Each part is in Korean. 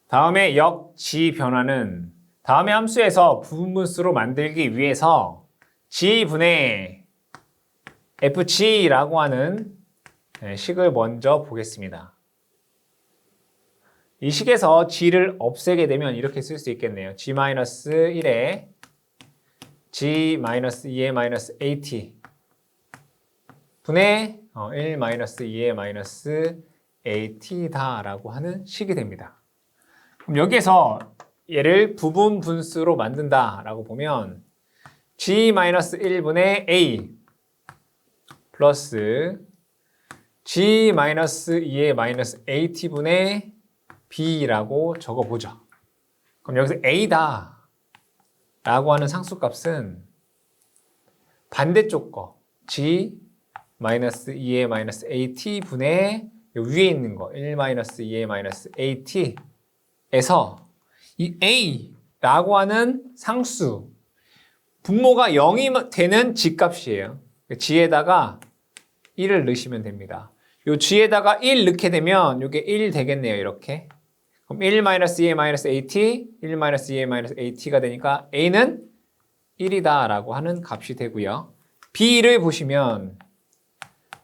다음에 역지 변화는 다음의 함수에서 부분분수로 만들기 위해서 g분의 fg라고 하는 식을 먼저 보겠습니다. 이 식에서 g를 없애게 되면 이렇게 쓸 수 있겠네요. g-1에 g-2의 -at 분의 1-2의 -at다라고 하는 식이 됩니다. 그럼 여기에서 얘를 부분 분수로 만든다라고 보면 g-1분의 a 플러스 g-2의 -at분의 b라고 적어보죠. 그럼 여기서 a다 라고 하는 상수값은 반대쪽 거 g-2의 -at분의 위에 있는 거 1-2의 at에서 이 a라고 하는 상수 분모가 0이 되는 g값이에요. g에다가 1을 넣으시면 됩니다. 요 g에다가 1 넣게 되면 이게 1 되겠네요. 이렇게. 그럼 1-2의 at, 1-2의 at가 되니까 a는 1이다 라고 하는 값이 되고요. b를 보시면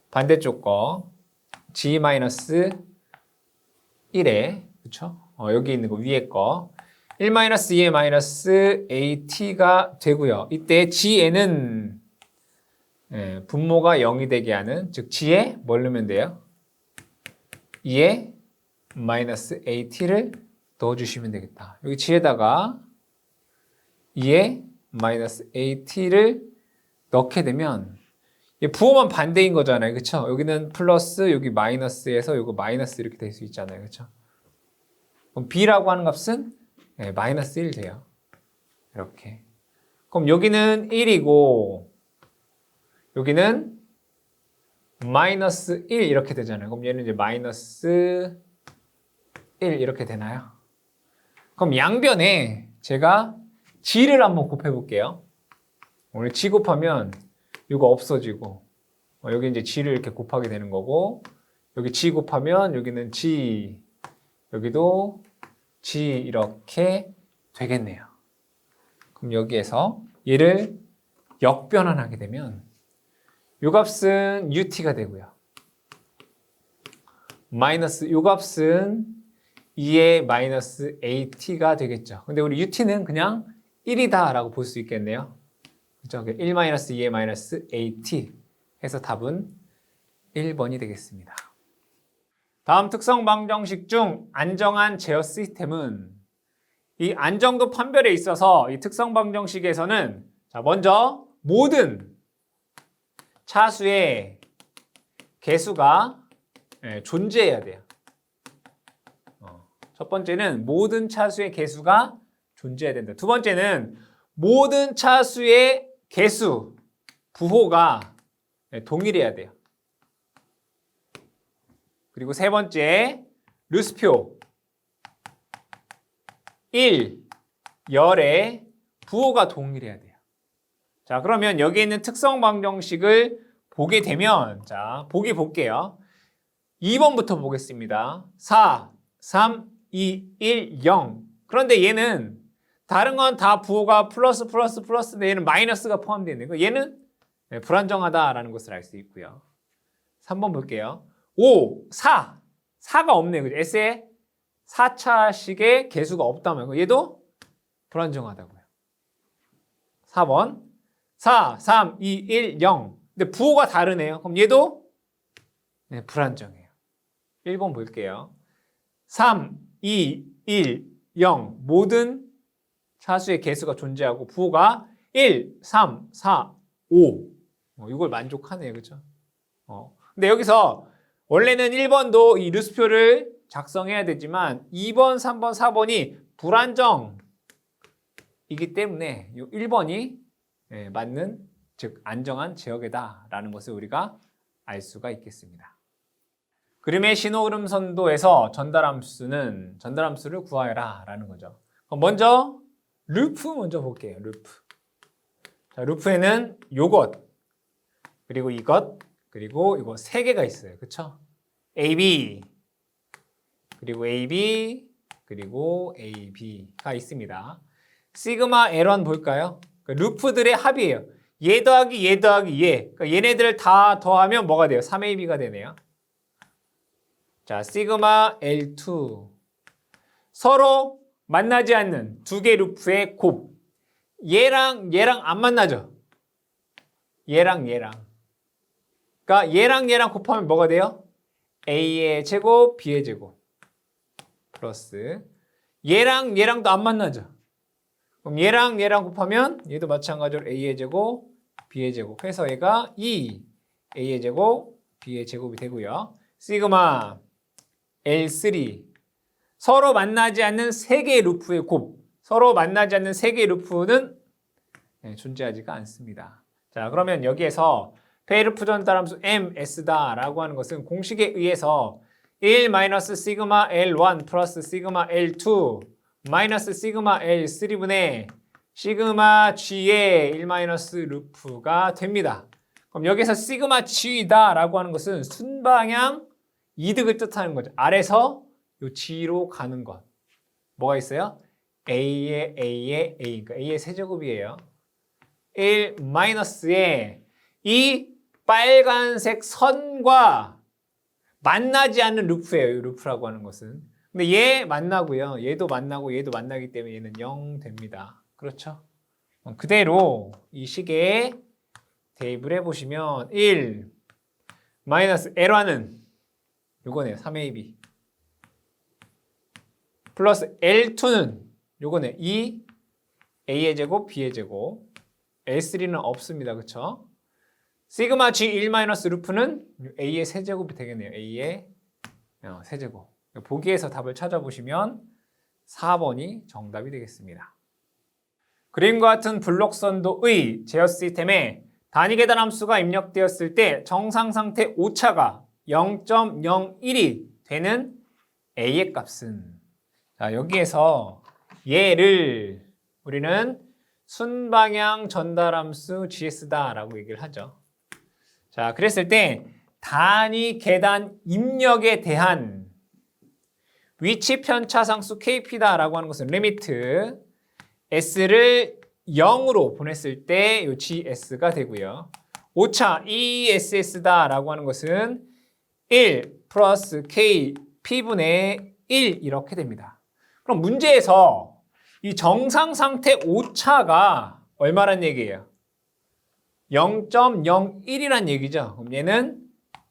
반대쪽 거 g-1에 그쵸? 여기 있는 거 위에 거 1-2의 at가 되고요. 이때 g에는 분모가 0이 되게 하는 즉 g에 뭘 넣으면 돼요? 2의 -at를 넣어주시면 되겠다. 여기 g에다가 2의 -at를 넣게 되면 부호만 반대인 거잖아요. 그쵸? 여기는 플러스, 여기 마이너스에서 여기 마이너스 이렇게 될 수 있잖아요. 그쵸? 그럼 b라고 하는 값은 -1 돼요. 이렇게. 그럼 여기는 1이고 여기는 -1 이렇게 되잖아요. 그럼 얘는 이제 -1 이렇게 되나요? 그럼 양변에 제가 g를 한번 곱해 볼게요. 오늘 g 곱하면 이거 없어지고 여기 이제 g를 이렇게 곱하게 되는 거고 여기 g 곱하면 여기는 g 여기도 g 이렇게 되겠네요. 그럼 여기에서 얘를 역변환하게 되면 이 값은 ut가 되고요. 마이너스 이 값은 2의 -at가 되겠죠. 근데 우리 ut는 그냥 1이다 라고 볼 수 있겠네요. 그죠? 1-2의 -at 해서 답은 1번이 되겠습니다. 다음 특성 방정식 중 안정한 제어 시스템은 이 안정도 판별에 있어서 이 특성 방정식에서는 자 먼저 모든 차수의 개수가 존재해야 돼요. 첫 번째는 모든 차수의 개수가 존재해야 된다. 두 번째는 모든 차수의 개수, 부호가 동일해야 돼요. 그리고 세 번째, 루스표 1, 열의 부호가 동일해야 돼요. 자, 그러면 여기 있는 특성 방정식을 보게 되면 자, 보기 볼게요. 2번부터 보겠습니다. 4, 3, 2, 1, 0. 그런데 얘는 다른 건 다 부호가 플러스인데 얘는 마이너스가 포함되어 있는 거. 얘는 불안정하다라는 것을 알 수 있고요. 3번 볼게요. 5, 4. 4가 없네요. 그죠? S에 4차식의 개수가 없다면 얘도 불안정하다고요. 4번. 4, 3, 2, 1, 0. 근데 부호가 다르네요. 그럼 얘도 불안정해요. 1번 볼게요. 3, 2, 1, 0. 모든 차수의 개수가 존재하고 부호가 1, 3, 4, 5. 이걸 만족하네요. 그죠? 근데 여기서 원래는 1번도 이 루스표를 작성해야 되지만 2번, 3번, 4번이 불안정이기 때문에 이 1번이 맞는 즉 안정한 제어계다라는 것을 우리가 알 수가 있겠습니다. 그림의 신호흐름 선도에서 전달함수를 구하여라 라는 거죠. 그럼 먼저 루프 먼저 볼게요. 루프. 자, 루프에는 요것 그리고 이것 그리고 이거 세 개가 있어요. 그쵸? AB 그리고 AB 그리고 A, B가 있습니다. 시그마 L1 볼까요? 루프들의 합이에요. 얘 더하기 얘 더하기 얘. 그러니까 얘네들 다 더하면 뭐가 돼요? 3AB가 되네요. 자, 시그마 L2. 서로 만나지 않는 두 개 루프의 곱. 얘랑 안 만나죠? 얘랑. 그러니까 얘랑 곱하면 뭐가 돼요? A의 제곱, B의 제곱. 플러스 얘랑도 안 만나죠? 그럼 얘랑 곱하면 얘도 마찬가지로 A의 제곱, B의 제곱 해서 얘가 2 A의 제곱, B의 제곱이 되고요. 시그마 L3 서로 만나지 않는 세 개의 루프의 곱. 서로 만나지 않는 세 개의 루프는 존재하지가 않습니다. 자, 그러면 여기에서 페이르프 전달함수 MS다 라고 하는 것은 공식에 의해서 1 마이너스 시그마 L1 플러스 시그마 L2 마이너스 시그마 L3분의 시그마 G의 1 마이너스 루프가 됩니다. 그럼 여기서 시그마 G다 라고 하는 것은 순방향 이득을 뜻하는 거죠. 아래서 요 G로 가는 것. 뭐가 있어요? A의 A, 그러니까 A의 세제곱이에요. 1 마이너스에 이 빨간색 선과 만나지 않는 루프예요. 이 루프라고 하는 것은. 근데 얘 만나고요. 얘도 만나고 얘도 만나기 때문에 얘는 0 됩니다. 그렇죠? 그대로 이 식에 대입을 해보시면 1 마이너스 L1은 요거네요. 3AB 플러스 L2는 요거네. 2 A의 제곱, B의 제곱. L3는 없습니다. 그쵸? 시그마 G1 마이너스 루프는 A의 세제곱이 되겠네요. A의 세제곱. 보기에서 답을 찾아보시면 4번이 정답이 되겠습니다. 그림과 같은 블록선도의 제어 시스템에 단위 계단 함수가 입력되었을 때 정상 상태 오차가 0.01이 되는 A의 값은, 자, 여기에서 얘를 우리는 순방향 전달함수 GS다라고 얘기를 하죠. 자, 그랬을 때 단위 계단 입력에 대한 위치 편차상수 KP다라고 하는 것은 리미트 S를 0으로 보냈을 때 이 GS가 되고요. 오차 ESS다라고 하는 것은 1 플러스 KP분의 1 이렇게 됩니다. 그럼 문제에서 이 정상 상태 오차가 얼마란 얘기예요? 0.01이란 얘기죠. 그럼 얘는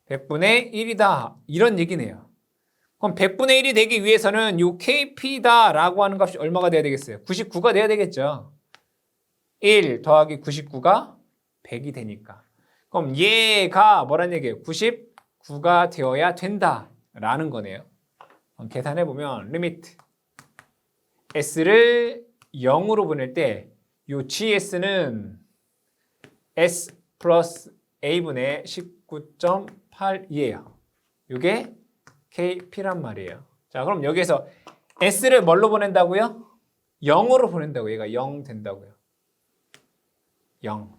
100분의 1이다. 이런 얘기네요. 그럼 100분의 1이 되기 위해서는 이 KP다라고 하는 값이 얼마가 돼야 되겠어요? 99가 돼야 되겠죠. 1 더하기 99가 100이 되니까. 그럼 얘가 뭐란 얘기예요? 99가 되어야 된다라는 거네요. 계산해보면 리미트 S를 0으로 보낼 때 이 GS는 S 플러스 A분의 19.8이에요. 이게 KP란 말이에요. 자, 그럼 여기에서 S를 뭘로 보낸다고요? 0으로 보낸다고. 얘가 0 된다고요. 0.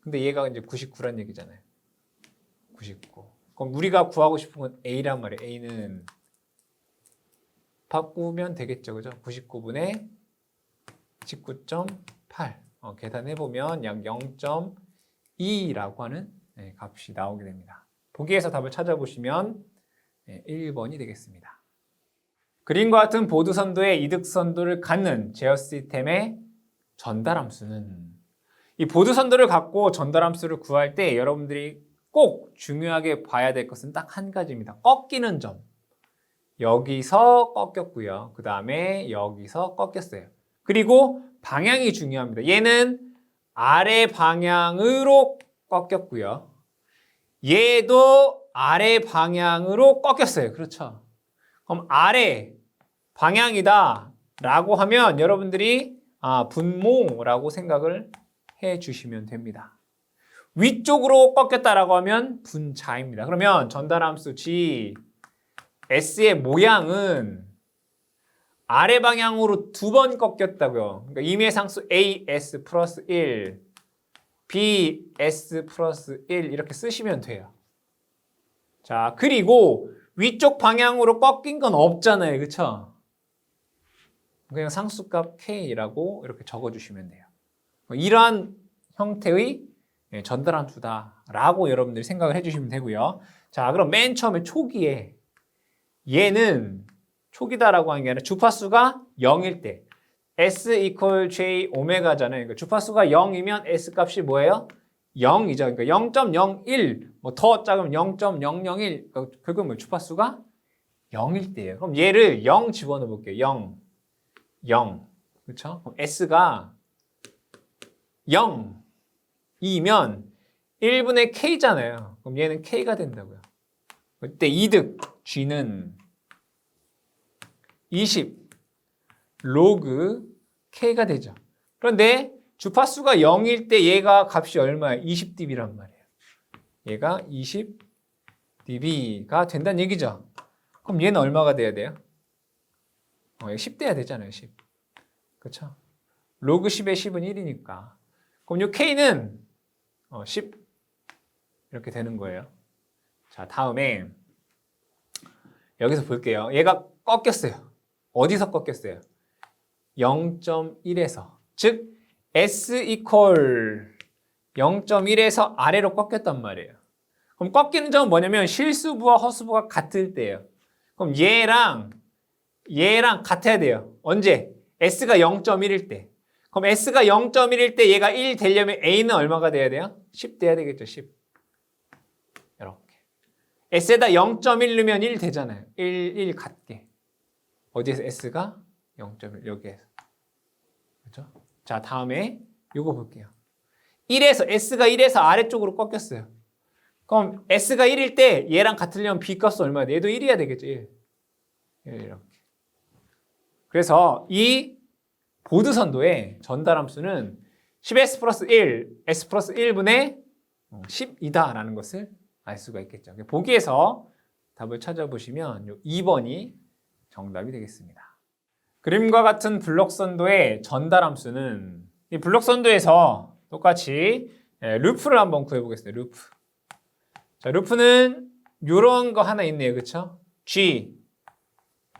근데 얘가 이제 99란 얘기잖아요. 99. 그럼 우리가 구하고 싶은 건 A란 말이에요. A는 바꾸면 되겠죠. 그죠? 99분의 19.8. 계산해보면 약 0.2라고 하는 값이 나오게 됩니다. 보기에서 답을 찾아보시면 1번이 되겠습니다. 그림과 같은 보드선도의 이득선도를 갖는 제어 시스템의 전달함수는, 이 보드선도를 갖고 전달함수를 구할 때 여러분들이 꼭 중요하게 봐야 될 것은 딱 한 가지입니다. 꺾이는 점. 여기서 꺾였고요. 그 다음에 여기서 꺾였어요. 그리고 방향이 중요합니다. 얘는 아래 방향으로 꺾였고요. 얘도 아래 방향으로 꺾였어요. 그렇죠? 그럼 아래 방향이다 라고 하면 여러분들이 분모라고 생각을 해 주시면 됩니다. 위쪽으로 꺾였다라고 하면 분자입니다. 그러면 전달함수 G S의 모양은 아래 방향으로 2번 꺾였다고요. 그러니까 임의상수 AS 플러스 1, BS 플러스 1 이렇게 쓰시면 돼요. 자, 그리고 위쪽 방향으로 꺾인 건 없잖아요. 그쵸? 그냥 상수값 k라고 이렇게 적어주시면 돼요. 이러한 형태의 전달함수다라고 여러분들이 생각을 해주시면 되고요. 자, 그럼 맨 처음에 초기에 얘는 초기다라고 하는 게 아니라 주파수가 0일 때 S equal J 오메가잖아요. 그러니까 주파수가 0이면 S 값이 뭐예요? 0이죠. 그러니까 0.01, 뭐 더 작으면 0.001. 그러니까 결국 뭐 주파수가 0일 때예요. 그럼 얘를 0 집어넣어 볼게요. 0, 0. 그렇죠? 그럼 S가 0이면 1분의 K잖아요. 그럼 얘는 K가 된다고요. 그때 이득 G는 20 로그 K가 되죠. 그런데 주파수가 0일 때 얘가 값이 얼마예요? 20dB란 말이에요. 얘가 20dB가 된다는 얘기죠. 그럼 얘는 얼마가 돼야 돼요? 10 돼야 되잖아요. 10. 그렇죠? 로그 10의 10은 1이니까. 그럼 이 K는 10 이렇게 되는 거예요. 자, 다음에 여기서 볼게요. 얘가 꺾였어요. 어디서 꺾였어요? 0.1에서. 즉 S equal 0.1에서 아래로 꺾였단 말이에요. 그럼 꺾이는 점은 뭐냐면 실수부와 허수부가 같을 때예요. 그럼 얘랑 같아야 돼요. 언제? S가 0.1일 때. 그럼 S가 0.1일 때 얘가 1 되려면 A는 얼마가 돼야 돼요? 10 돼야 되겠죠. 10. 이렇게. S에다 0.1 넣으면 1 되잖아요. 1 같게. 어디에서 S가 0.1 여기에서. 그렇죠? 자, 다음에 이거 볼게요. S가 1에서 아래쪽으로 꺾였어요. 그럼 S가 1일 때 얘랑 같으려면 B 값은 얼마야 돼? 얘도 1이어야 되겠죠. 1. 이렇게. 그래서 이 보드선도의 전달함수는 10S 플러스 1, S 플러스 1분의 10이다라는 것을 알 수가 있겠죠. 보기에서 답을 찾아보시면 2번이 정답이 되겠습니다. 그림과 같은 블록선도의 전달함수는 이 블록선도에서 똑같이 루프를 한번 구해보겠습니다. 루프. 자, 루프는 이런 거 하나 있네요. 그렇죠? G,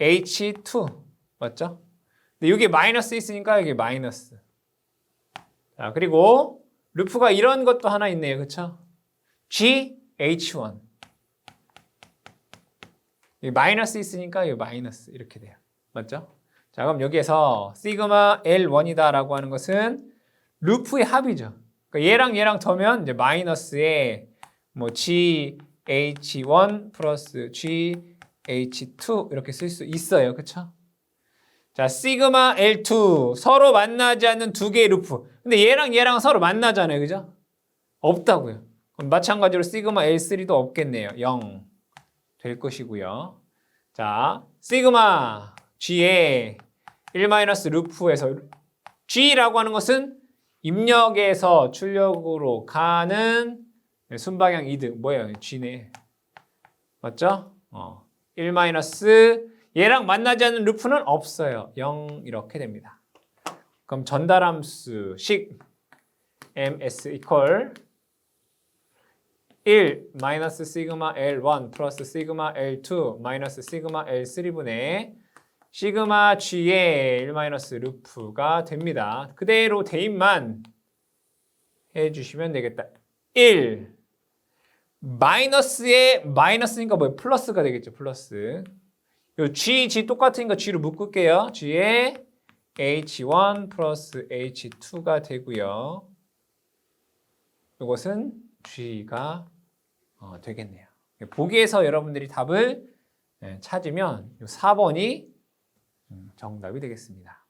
H2 맞죠? 근데 여기 마이너스 있으니까 여기 마이너스. 자, 그리고 루프가 이런 것도 하나 있네요. 그렇죠? G, H1. 여기 마이너스 있으니까 여기 마이너스 이렇게 돼요. 맞죠? 자, 그럼 여기에서 시그마 L1이다 라고 하는 것은 루프의 합이죠. 그러니까 얘랑 더면 이제 마이너스에 뭐 GH1 플러스 GH2 이렇게 쓸 수 있어요. 그쵸? 자, 시그마 L2 서로 만나지 않는 두 개의 루프. 근데 얘랑 서로 만나잖아요. 그죠? 없다고요. 그럼 마찬가지로 시그마 L3도 없겠네요. 0 될 것이고요. 자, 시그마 G의 1- 루프에서 G라고 하는 것은 입력에서 출력으로 가는 순방향 이득. 뭐예요? G네. 맞죠? 1- 얘랑 만나지 않는 루프는 없어요. 0 이렇게 됩니다. 그럼 전달함수 식 ms equal 1 마이너스 시그마 L1 플러스 시그마 L2 마이너스 시그마 L3분의 시그마 G의 1- 루프가 됩니다. 그대로 대입만 해주시면 되겠다. 1 마이너스에 마이너스니까 뭐예요? 플러스가 되겠죠. 플러스. 요 G 똑같으니까 G로 묶을게요. G에 H1 플러스 H2가 되고요. 이것은 G가 되겠네요. 보기에서 여러분들이 답을 찾으면 4번이 정답이 되겠습니다.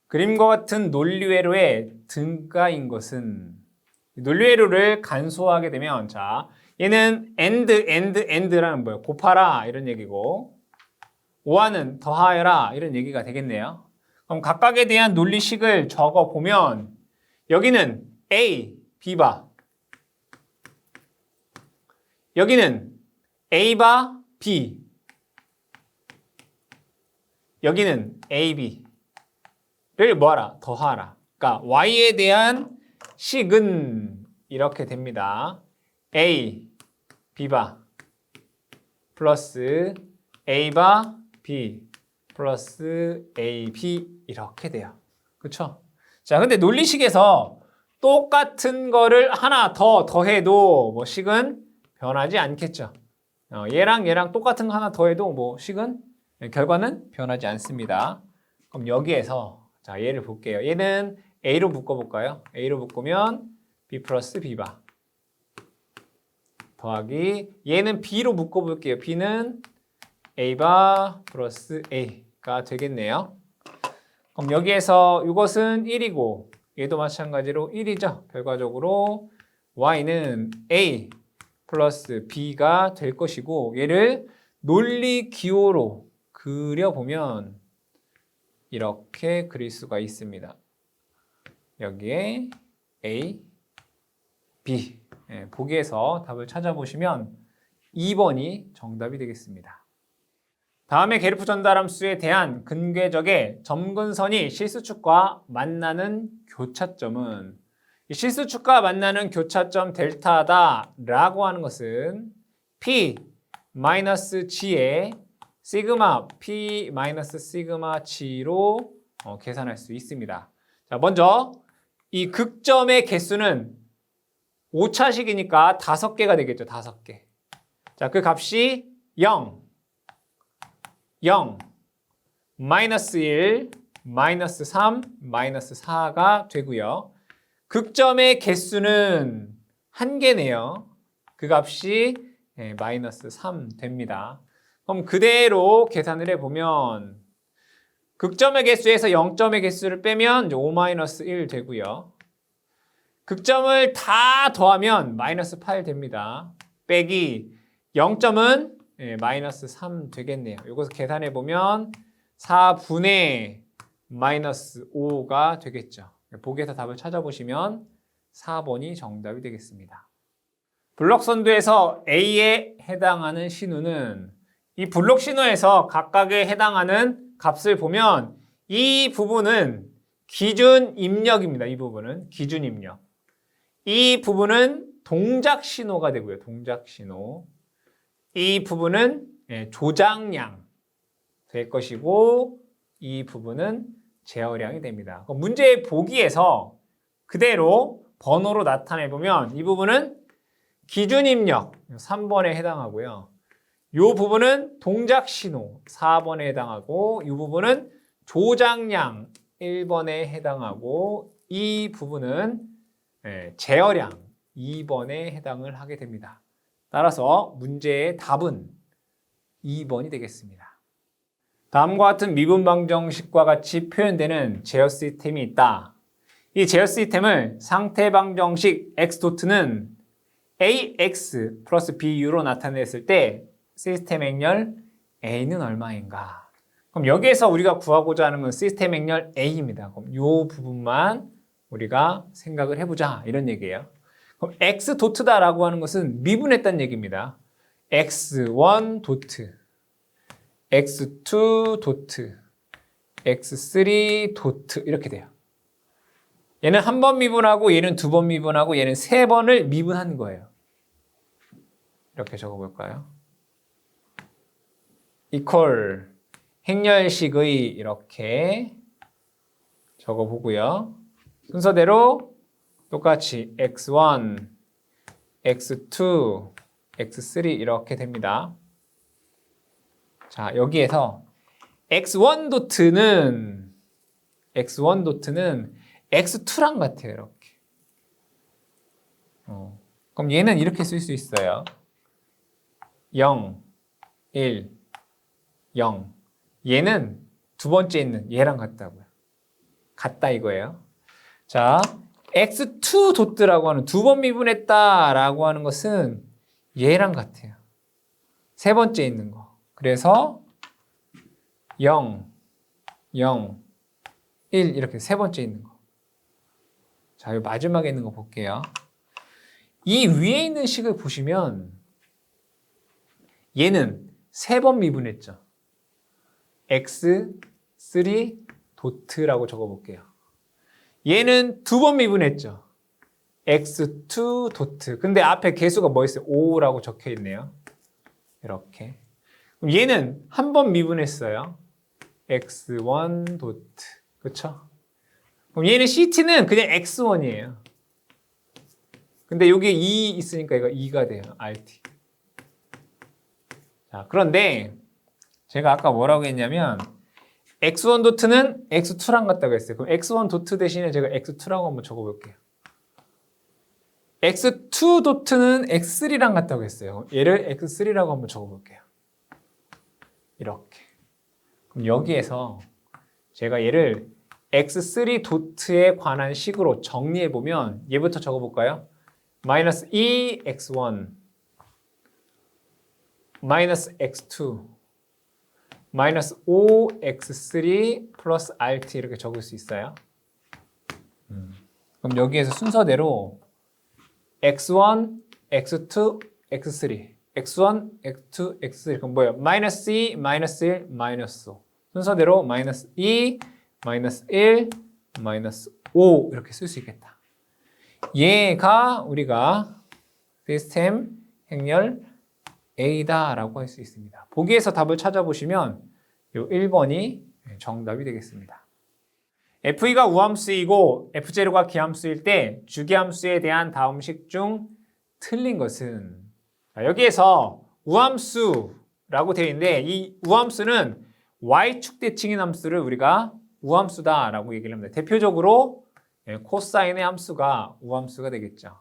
그림과 같은 논리회로의 등가인 것은 논리회로를 간소화하게 되면 자 얘는 and라는 뭐예요? 곱하라 이런 얘기고 오하는 더하여라 이런 얘기가 되겠네요. 그럼 각각에 대한 논리식을 적어보면 여기는 A, B바 여기는 A바 B 여기는 AB를 뭐하라? 더하라. 그러니까 Y에 대한 식은 이렇게 됩니다. A, B바 플러스 A바 B 플러스 AB 이렇게 돼요. 그쵸? 자, 근데 논리식에서 똑같은 거를 하나 더 더해도 뭐 식은 변하지 않겠죠. 얘랑 똑같은 거 하나 더해도 뭐 식은 결과는 변하지 않습니다. 그럼 여기에서 자 얘를 볼게요. 얘는 A로 묶어볼까요? A로 묶으면 B 플러스 B바 더하기 얘는 B로 묶어볼게요. B는 A바 플러스 A가 되겠네요. 그럼 여기에서 이것은 1이고 얘도 마찬가지로 1이죠. 결과적으로 Y는 A 플러스 B가 될 것이고 얘를 논리 기호로 그려보면 이렇게 그릴 수가 있습니다. 여기에 A, B 보기에서 답을 찾아보시면 2번이 정답이 되겠습니다. 다음에 게르프 전달함수에 대한 근궤적의 점근선이 실수축과 만나는 교차점은 이 실수축과 만나는 교차점 델타다 라고 하는 것은 P-G의 시그마 P-시그마 G로 계산할 수 있습니다. 자, 먼저 이 극점의 개수는 5차식이니까 5개가 되겠죠. 5개. 자, 그 값이 0, 0, 마이너스 1, 마이너스 3, 마이너스 4가 되고요. 극점의 개수는 1개네요. 그 값이 마이너스 3 됩니다. 그럼 그대로 계산을 해보면 극점의 개수에서 0점의 개수를 빼면 5-1 되고요. 극점을 다 더하면 마이너스 8 됩니다. 빼기 0점은 마이너스 3 되겠네요. 이것을 계산해보면 4분의 마이너스 5가 되겠죠. 보기에서 답을 찾아보시면 4번이 정답이 되겠습니다. 블록 선두에서 A에 해당하는 신호는 이 블록 신호에서 각각에 해당하는 값을 보면 이 부분은 기준 입력입니다. 이 부분은 기준 입력. 이 부분은 동작 신호가 되고요. 동작 신호. 이 부분은 조장량 될 것이고 이 부분은 제어량이 됩니다. 문제의 보기에서 그대로 번호로 나타내 보면 이 부분은 기준 입력 3번에 해당하고요. 이 부분은 동작 신호 4번에 해당하고 이 부분은 조장량 1번에 해당하고 이 부분은 제어량 2번에 해당을 하게 됩니다. 따라서 문제의 답은 2번이 되겠습니다. 다음과 같은 미분 방정식과 같이 표현되는 제어 시스템이 있다. 이 제어 시스템을 상태 방정식 x 도트는 ax 플러스 bu로 나타냈을 때 시스템 행렬 a는 얼마인가? 그럼 여기에서 우리가 구하고자 하는 건 시스템 행렬 a입니다. 그럼 이 부분만 우리가 생각을 해보자 이런 얘기예요. 그럼 x 도트다라고 하는 것은 미분했다는 얘기입니다. x1 도트, x2 도트, x3 도트 이렇게 돼요. 얘는 한 번 미분하고 얘는 2번 미분하고 얘는 3번을 미분한 거예요. 이렇게 적어볼까요? 이퀄 행렬식의 이렇게 적어보고요. 순서대로 똑같이 x1, x2, x3 이렇게 됩니다. 자, 여기에서 x1 도트는 x2랑 같아요. 이렇게. 그럼 얘는 이렇게 쓸 수 있어요. 0, 1, 0. 얘는 두 번째 있는 얘랑 같다고요. 같다 이거예요. 자, x2 도트라고 하는 2번 미분했다라고 하는 것은 얘랑 같아요. 세 번째 있는 거. 그래서 0, 0, 1 이렇게 세 번째 있는 거. 자, 이 마지막에 있는 거 볼게요. 이 위에 있는 식을 보시면 얘는 3번 미분했죠. x3 도트라고 적어볼게요. 얘는 2번 미분했죠. x2 도트. 근데 앞에 개수가 뭐 있어요? 5라고 적혀 있네요. 이렇게. 그럼 얘는 한 번 미분했어요. x1 도트. 그쵸? 그럼 얘는 CT는 그냥 x1이에요. 근데 여기에 2 있으니까 이거 2가 돼요. RT. 자, 그런데 제가 아까 뭐라고 했냐면 x1 도트는 x2랑 같다고 했어요. 그럼 x1 도트 대신에 제가 x2라고 한번 적어볼게요. x2 도트는 x3랑 같다고 했어요. 얘를 x3라고 한번 적어볼게요. 이렇게. 그럼 여기에서 제가 얘를 x3 도트에 관한 식으로 정리해보면 얘부터 적어볼까요? 마이너스 2x1 마이너스 x2 마이너스 5x3 플러스 rt 이렇게 적을 수 있어요. 그럼 여기에서 순서대로 x1, x2, x3 x1, x2, x3 그럼 뭐예요? 마이너스 2, 마이너스 1, 마이너스 5 순서대로 마이너스 2, 마이너스 1, 마이너스 5 이렇게 쓸 수 있겠다. 얘가 우리가 시스템 행렬 A다라고 할 수 있습니다. 보기에서 답을 찾아보시면 이 1번이 정답이 되겠습니다. F가 우함수이고 F0가 기함수일 때 주기함수에 대한 다음 식 중 틀린 것은 여기에서 우함수라고 되어 있는데 이 우함수는 Y축 대칭인 함수를 우리가 우함수다라고 얘기를 합니다. 대표적으로 코사인의 함수가 우함수가 되겠죠.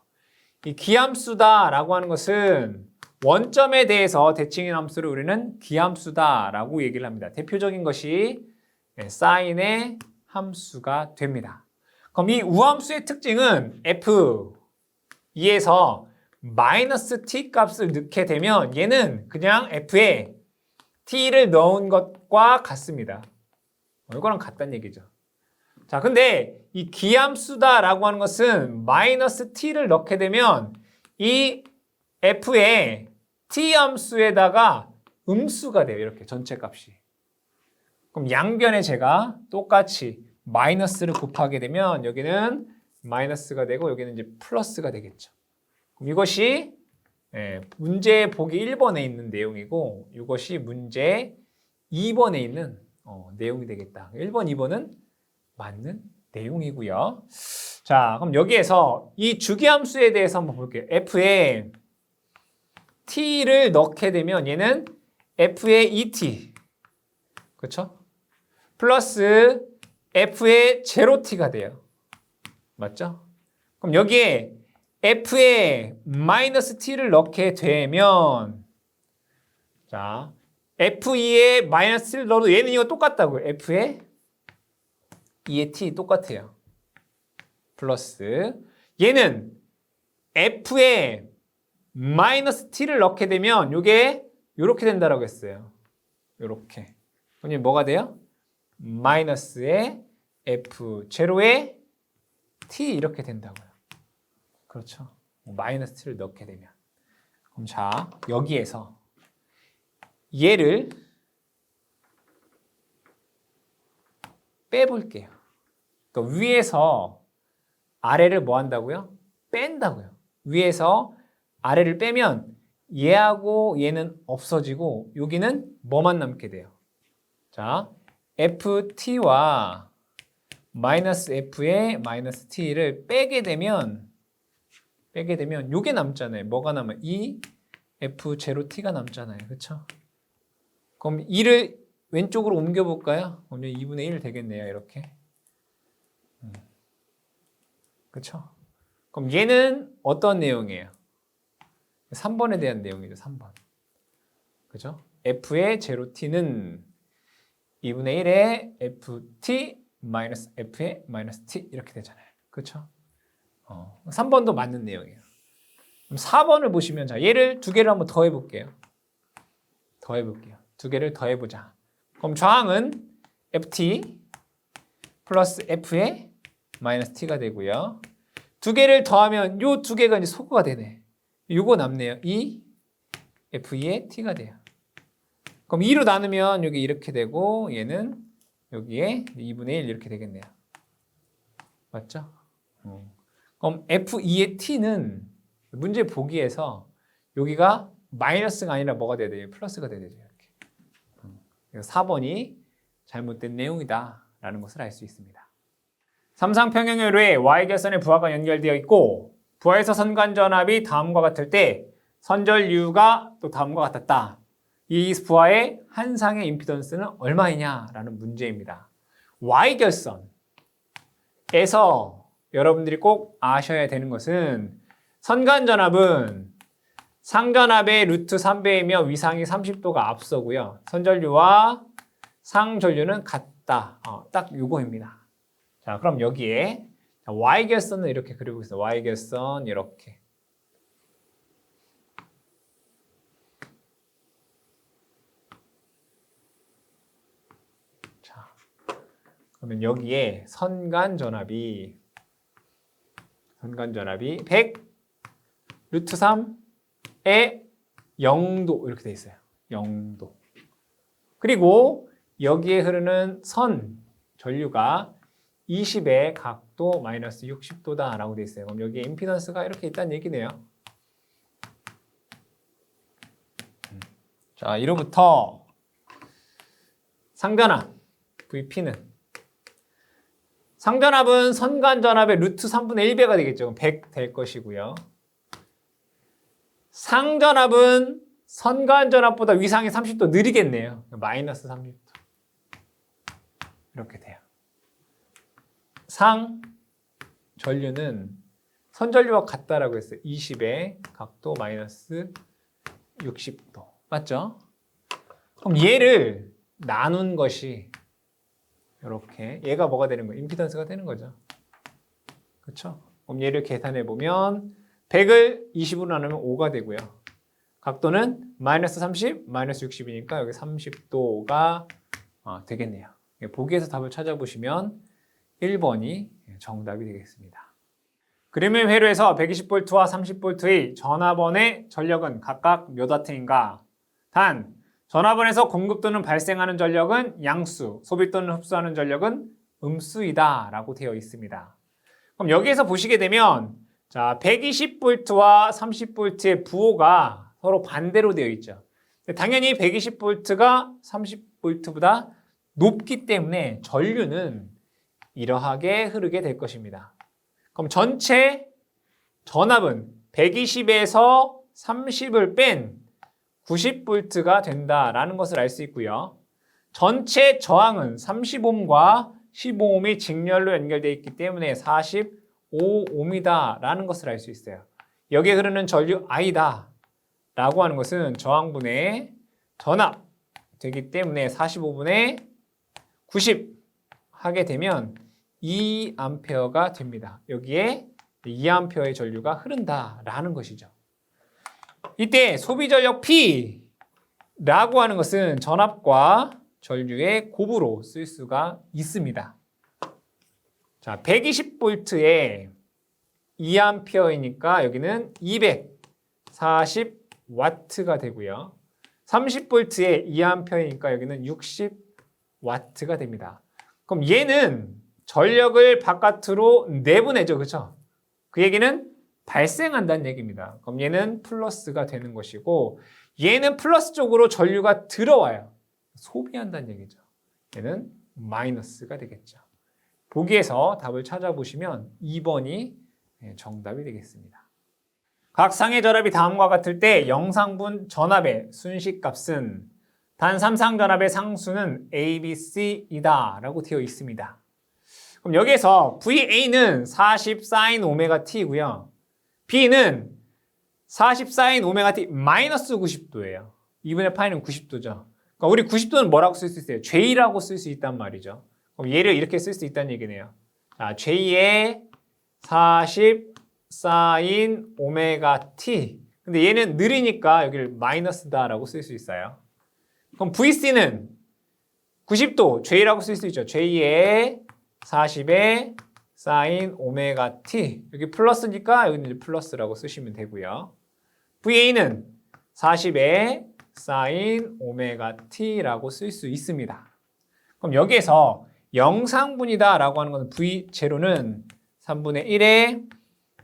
이 기함수다라고 하는 것은 원점에 대해서 대칭인 함수를 우리는 기함수다라고 얘기를 합니다. 대표적인 것이 사인의 함수가 됩니다. 그럼 이 우함수의 특징은 F2에서 마이너스 t 값을 넣게 되면 얘는 그냥 F에 t를 넣은 것과 같습니다. 이거랑 같다는 얘기죠. 자, 근데 이 기함수다라고 하는 것은 마이너스 t를 넣게 되면 이 f의 t 함수에다가 음수가 돼요. 이렇게 전체 값이. 그럼 양변에 제가 똑같이 마이너스를 곱하게 되면 여기는 마이너스가 되고 여기는 이제 플러스가 되겠죠. 그럼 이것이 문제 보기 1번에 있는 내용이고 이것이 문제 2번에 있는 내용이 되겠다. 1번, 2번은 맞는 내용이고요. 자, 그럼 여기에서 이 주기함수에 대해서 한번 볼게요. f에 t를 넣게 되면 얘는 f의 2t 그렇죠? 플러스 f의 0t가 돼요. 맞죠? 그럼 여기에 f에 마이너스 t를 넣게 되면 자 f2에 마이너스 t를 넣어도 얘는 이거 똑같다고요. f에 2의 t 똑같아요. 플러스 얘는 f에 마이너스 t를 넣게 되면 이게 이렇게 된다라고 했어요. 이렇게. 그럼 뭐가 돼요? 마이너스의 f0에 t 이렇게 된다고요. 그렇죠. 마이너스 t를 넣게 되면. 그럼 자 여기에서 얘를 빼볼게요. 그러니까 위에서 아래를 뭐 한다고요? 뺀다고요. 위에서 아래를 빼면 얘하고 얘는 없어지고 여기는 뭐만 남게 돼요? 자, ft와 마이너스 f의 마이너스 t를 빼게 되면 요게 남잖아요. 뭐가 남아요? 이 f0t가 남잖아요. 그렇죠? 그럼 2를 왼쪽으로 옮겨볼까요? 오늘 2분의 1 되겠네요. 이렇게. 그렇죠? 그럼 얘는 어떤 내용이에요? 3번에 대한 내용이죠. 3번. 그죠? f의 0t는 2분의 1의 ft 마이너스 f의 마이너스 t 이렇게 되잖아요. 그렇죠? 3번도 맞는 내용이에요. 그럼 4번을 보시면 자 얘를 두 개를 한번 더해볼게요. 두 개를 더해보자. 그럼 좌항은 ft 플러스 f의 마이너스 t가 되고요. 두 개를 더하면 요 두 개가 이제 소거가 되네. 요거 남네요. 이 f2의 t가 돼요. 그럼 2로 나누면 여기 이렇게 되고 얘는 여기에 2분의 1 이렇게 되겠네요. 맞죠? 그럼 f2의 t는 문제 보기에서 여기가 마이너스가 아니라 뭐가 돼야 돼요? 플러스가 돼야 되죠. 이렇게. 4번이 잘못된 내용이다 라는 것을 알 수 있습니다. 삼상평행회로에 y결선의 부하가 연결되어 있고 부하에서 선간전압이 다음과 같을 때 선전류가 또 다음과 같았다. 이 부하의 한 상의 임피던스는 얼마이냐라는 문제입니다. y결선에서 여러분들이 꼭 아셔야 되는 것은 선간전압은 상전압의 루트 3배이며 위상이 30도가 앞서고요. 선전류와 상전류는 같다. 딱 요거입니다. 자, 그럼 여기에 y결선을 이렇게 그리고 있어요. y결선 이렇게. 자, 그러면 여기에 선간전압이 100 루트 3에 0도 이렇게 돼 있어요. 0도. 그리고 여기에 흐르는 전류가 20의 각도 마이너스 60도다 라고 돼 있어요. 그럼 여기에 임피던스가 이렇게 있다는 얘기네요. 자, 이로부터 상전압 VP는 상전압은 선간전압의 루트 3분의 1배가 되겠죠. 100 될 것이고요. 상전압은 선간전압보다 위상이 30도 느리겠네요. 마이너스 30도. 이렇게 돼요. 상전류는 선전류와 같다라고 했어요. 20의 각도 마이너스 60도. 맞죠? 그럼 얘를 나눈 것이 이렇게 얘가 뭐가 되는 거예요? 임피던스가 되는 거죠. 그렇죠? 그럼 얘를 계산해 보면 100을 20으로 나누면 5가 되고요. 각도는 마이너스 30, 마이너스 60이니까 여기 30도가 되겠네요. 보기에서 답을 찾아보시면 1번이 정답이 되겠습니다. 그림의 회로에서 120V와 30V의 전압원의 전력은 각각 몇 와트인가? 단, 전압원에서 공급 또는 발생하는 전력은 양수, 소비 또는 흡수하는 전력은 음수이다 라고 되어 있습니다. 그럼 여기에서 보시게 되면 자, 120V와 30V의 부호가 서로 반대로 되어 있죠. 당연히 120V가 30V보다 높기 때문에 전류는 이러하게 흐르게 될 것입니다. 그럼 전체 전압은 120에서 30을 뺀 90V가 된다라는 것을 알 수 있고요. 전체 저항은 30옴과 15옴이 직렬로 연결되어 있기 때문에 45옴이다라는 것을 알 수 있어요. 여기에 흐르는 전류 I다 라고 하는 것은 저항분의 전압 되기 때문에 45분의 90 하게 되면 2A가 됩니다. 여기에 2A의 전류가 흐른다라는 것이죠. 이때 소비전력 P라고 하는 것은 전압과 전류의 곱으로 쓸 수가 있습니다. 자, 120V에 2A이니까 여기는 240W가 되고요. 30V에 2A이니까 여기는 60W가 됩니다. 그럼 얘는 전력을 바깥으로 내보내죠. 그렇죠? 그 얘기는 발생한다는 얘기입니다. 그럼 얘는 플러스가 되는 것이고 얘는 플러스 쪽으로 전류가 들어와요. 소비한다는 얘기죠. 얘는 마이너스가 되겠죠. 보기에서 답을 찾아보시면 2번이 정답이 되겠습니다. 각 상의 전압이 다음과 같을 때 영상분 전압의 순식값은 단 3상전압의 상수는 A, B, C이다 라고 되어 있습니다. 그럼 여기에서 VA는 40 sin 오메가 T이고요. B는 40 sin 오메가 T 마이너스 90도예요. 2분의 파이는 90도죠. 그러니까 우리 90도는 뭐라고 쓸 수 있어요? J라고 쓸 수 있단 말이죠. 그럼 얘를 이렇게 쓸 수 있다는 얘기네요. 자, J의 40 sin 오메가 T. 근데 얘는 느리니까 여기를 마이너스다라고 쓸 수 있어요. 그럼 VC는 90도 J라고 쓸 수 있죠. J의 40의 sin 오메가 T. 여기 플러스니까 여기는 플러스라고 쓰시면 되고요. VA는 40의 sin 오메가 T라고 쓸 수 있습니다. 그럼 여기에서 영상분이다 라고 하는 것은 V0는 3분의 1에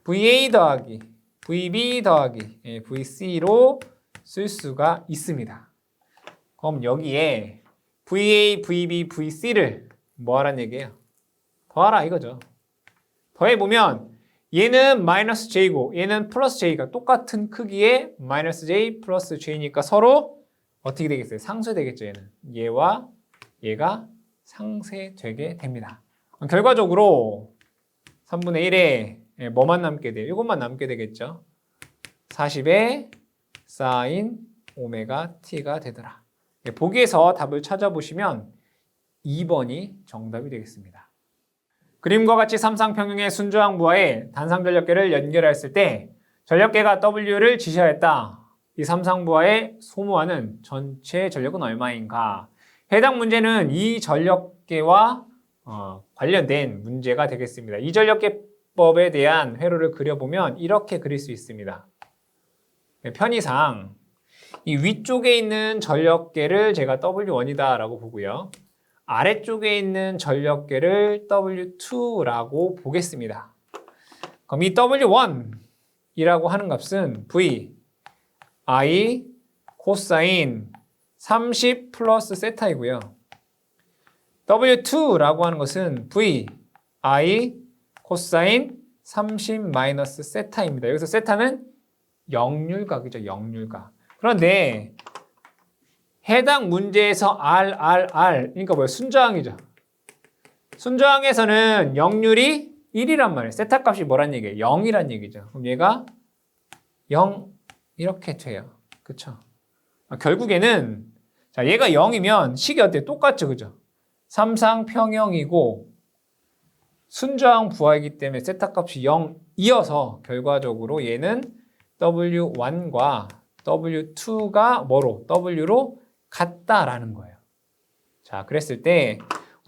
VA 더하기 VB 더하기 VC로 쓸 수가 있습니다. 그럼 여기에 VA, VB, VC를 뭐 하란 얘기예요? 더하라 이거죠. 더해보면 얘는 마이너스 J고 얘는 플러스 J가 똑같은 크기의 마이너스 J 플러스 J니까 서로 어떻게 되겠어요? 상쇄되겠죠. 얘는 얘와 얘가 상쇄되게 됩니다. 결과적으로 3분의 1에 뭐만 남게 돼요? 이것만 남게 되겠죠. 40의 사인 오메가 t가 되더라. 보기에서 답을 찾아보시면 2번이 정답이 되겠습니다. 그림과 같이 삼상평형의 순저항부하의 단상전력계를 연결했을 때 전력계가 W를 지시하였다. 이 삼상부하의 소모하는 전체 전력은 얼마인가? 해당 문제는 이 전력계와 관련된 문제가 되겠습니다. 이 전력계법에 대한 회로를 그려보면 이렇게 그릴 수 있습니다. 편의상 이 위쪽에 있는 전력계를 제가 W1이다 라고 보고요. 아래쪽에 있는 전력계를 W2라고 보겠습니다. 그럼 이 W1이라고 하는 값은 V, I, 코사인 30 플러스 세타이고요. W2라고 하는 것은 V, I, 코사인 30 마이너스 세타입니다. 여기서 세타는 역률각이죠. 역률각. 그런데 해당 문제에서 R, 그러니까 뭐예요? 순저항이죠. 순저항에서는 역률이 1이란 말이에요. 세타 값이 뭐란 얘기예요? 0이란 얘기죠. 그럼 얘가 0 이렇게 돼요. 그쵸? 결국에는 자, 얘가 0이면 식이 어때요? 똑같죠. 그죠? 삼상평형이고 순저항 부하이기 때문에 세타 값이 0이어서 결과적으로 얘는 W1과 W2가 뭐로? W로 같다라는 거예요. 자, 그랬을 때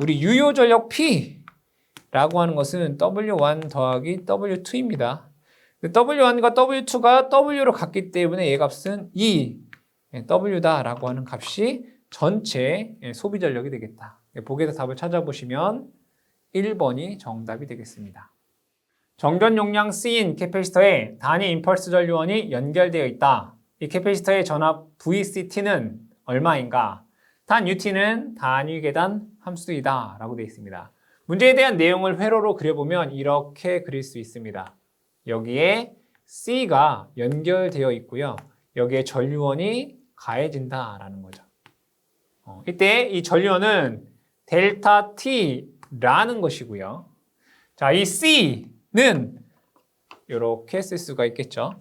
우리 유효 전력 P라고 하는 것은 W1 더하기 W2입니다. W1과 W2가 W로 같기 때문에 얘 값은 W다라고 하는 값이 전체 소비 전력이 되겠다. 보기에서 답을 찾아보시면 1번이 정답이 되겠습니다. 정전 용량 C인 캐패시터에 단위 임펄스 전류원이 연결되어 있다. 이 캐패시터의 전압 VCT는 얼마인가? 단 UT는 단위 계단 함수이다 라고 되어 있습니다. 문제에 대한 내용을 회로로 그려보면 이렇게 그릴 수 있습니다. 여기에 C가 연결되어 있고요. 여기에 전류원이 가해진다라는 거죠. 이때 이 전류원은 델타 T라는 것이고요. 자, 이 C는 이렇게 쓸 수가 있겠죠.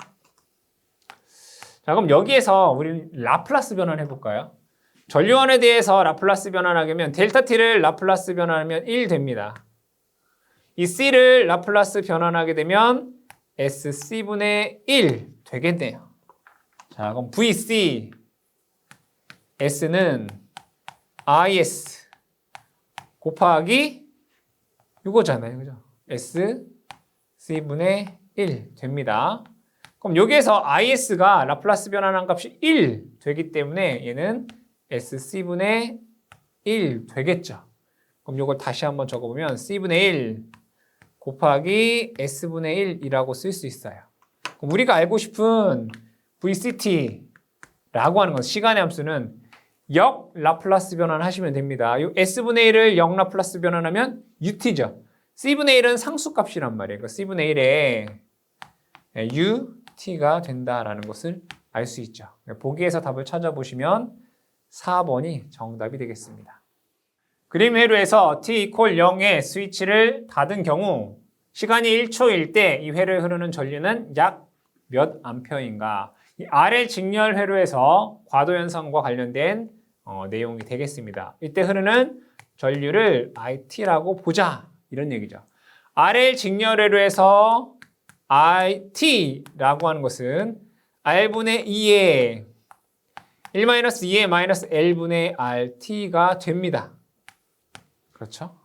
자, 그럼 여기에서 우리 라플라스 변환을 해볼까요? 전류원에 대해서 라플라스 변환하게 하면 델타 T를 라플라스 변환하면 1 됩니다. 이 C를 라플라스 변환하게 되면 SC분의 1 되겠네요. 자, 그럼 VC S는 IS 곱하기 이거잖아요. 그죠? SC분의 1 됩니다. 그럼 여기에서 IS가 라플라스 변환한 값이 1 되기 때문에 얘는 SC분의 1 되겠죠. 그럼 이걸 다시 한번 적어보면 C분의 1 곱하기 S분의 1이라고 쓸 수 있어요. 그럼 우리가 알고 싶은 VCT라고 하는 건 시간의 함수는 역 라플라스 변환하시면 됩니다. 이 S분의 1을 역 라플라스 변환하면 UT죠. C분의 1은 상수값이란 말이에요. 그러니까 C분의 1에 UT가 된다라는 것을 알 수 있죠. 보기에서 답을 찾아보시면 4번이 정답이 되겠습니다. 그림 회로에서 t = 0에 스위치를 닫은 경우 시간이 1초일 때 이 회로에 흐르는 전류는 약 몇 암페어인가? 이 RL 직렬 회로에서 과도 현상과 관련된 내용이 되겠습니다. 이때 흐르는 전류를 IT라고 보자 이런 얘기죠. RL 직렬 회로에서 IT라고 하는 것은 R분의 2의 1-2의 -L분의 RT가 됩니다. 그렇죠?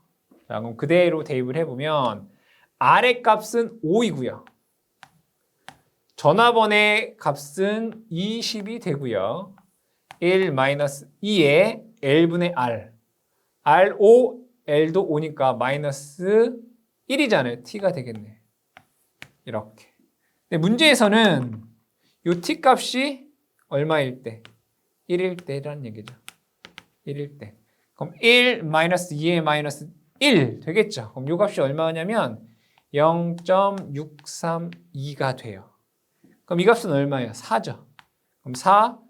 자, 그럼 그대로 대입을 해보면 R의 값은 5이고요. 전압원의 값은 20이 되고요. 1-2의 L분의 R. R5, L도 5니까 마이너스 1이잖아요. T가 되겠네. 이렇게. 근데 문제에서는 이 T 값이 얼마일 때? 1일 때라는 얘기죠. 1일 때. 그럼 1 마이너스 2의 마이너스 1 되겠죠. 그럼 이 값이 얼마냐면 0.632가 돼요. 그럼 이 값은 얼마예요? 4죠. 그럼 4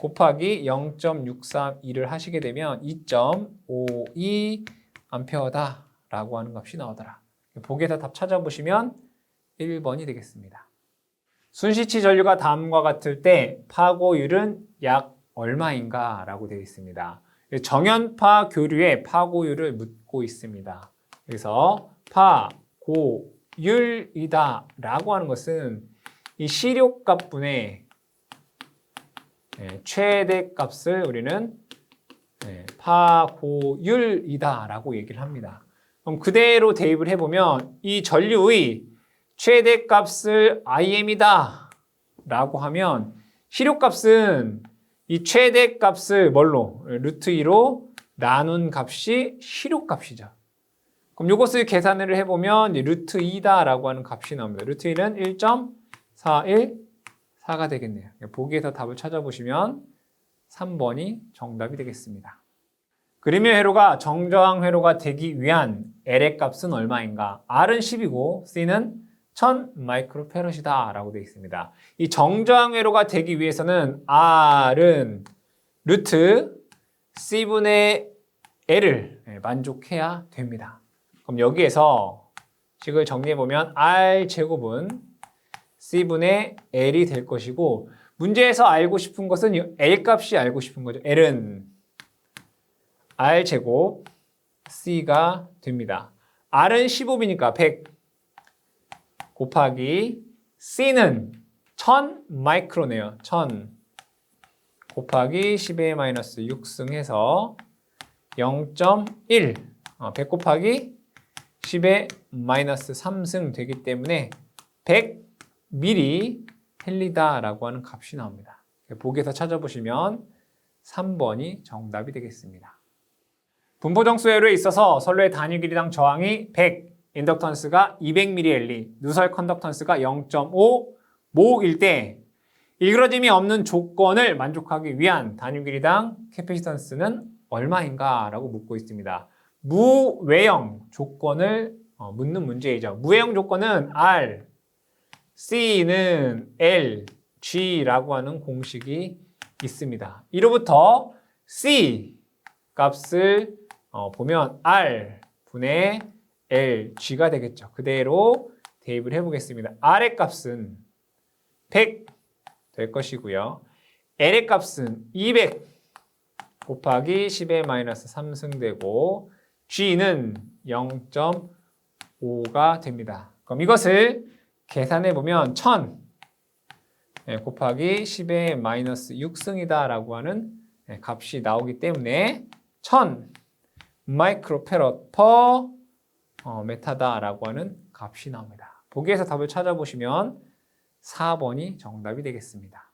곱하기 0.632를 하시게 되면 2.52 암페어다 라고 하는 값이 나오더라. 보기에서 답 찾아보시면 1번이 되겠습니다. 순시치 전류가 다음과 같을 때 파고율은 약 얼마인가 라고 되어 있습니다. 정연파 교류의 파고율을 묻고 있습니다. 그래서 파고율이다 라고 하는 것은 이 시료값분의 최대값을 우리는 파고율이다 라고 얘기를 합니다. 그럼 그대로 대입을 해보면 이 전류의 최대값을 IM이다 라고 하면 시료값은 이 최대값을 뭘로? 루트 2로 나눈 값이 시료값이죠. 그럼 이것을 계산을 해보면 루트 2다 라고 하는 값이 나옵니다. 루트 2는 1.414가 되겠네요. 보기에서 답을 찾아보시면 3번이 정답이 되겠습니다. 그림의 회로가 정저항 회로가 되기 위한 L의 값은 얼마인가? R은 10이고 C는 1000 마이크로페럿이다 라고 되어 있습니다. 이 정저항 회로가 되기 위해서는 R은 루트 C분의 L을 만족해야 됩니다. 그럼 여기에서 식을 정리해보면 R제곱은 C분의 L이 될 것이고 문제에서 알고 싶은 것은 L 값이 알고 싶은 거죠. L은 R제곱 C가 됩니다. R은 15이니까 100 곱하기 C는 1000 마이크로네요. 1000 곱하기 10의 마이너스 6승 해서 0.1 100 곱하기 10의 마이너스 3승 되기 때문에 100ml 헬리다라고 하는 값이 나옵니다. 보기에서 찾아보시면 3번이 정답이 되겠습니다. 분포정수 회로에 있어서 선로의 단위 길이당 저항이 100, 인덕턴스가 200mH, 누설 컨덕턴스가 0.5모일 때 일그러짐이 없는 조건을 만족하기 위한 단위 길이당 캐패시턴스는 얼마인가 라고 묻고 있습니다. 무외형 조건을 묻는 문제이죠. 무외형 조건은 R, C는 L, G라고 하는 공식이 있습니다. 이로부터 C 값을 보면 R 분의 L, G가 되겠죠. 그대로 대입을 해보겠습니다. R의 값은 100 될 것이고요. L의 값은 200 곱하기 10의 마이너스 3승 되고 G는 0.5가 됩니다. 그럼 이것을 계산해보면 1000 곱하기 10의 마이너스 6승이다 라고 하는 값이 나오기 때문에 1000 마이크로페럿 퍼 메타다 라고 하는 값이 나옵니다. 보기에서 답을 찾아보시면 4번이 정답이 되겠습니다.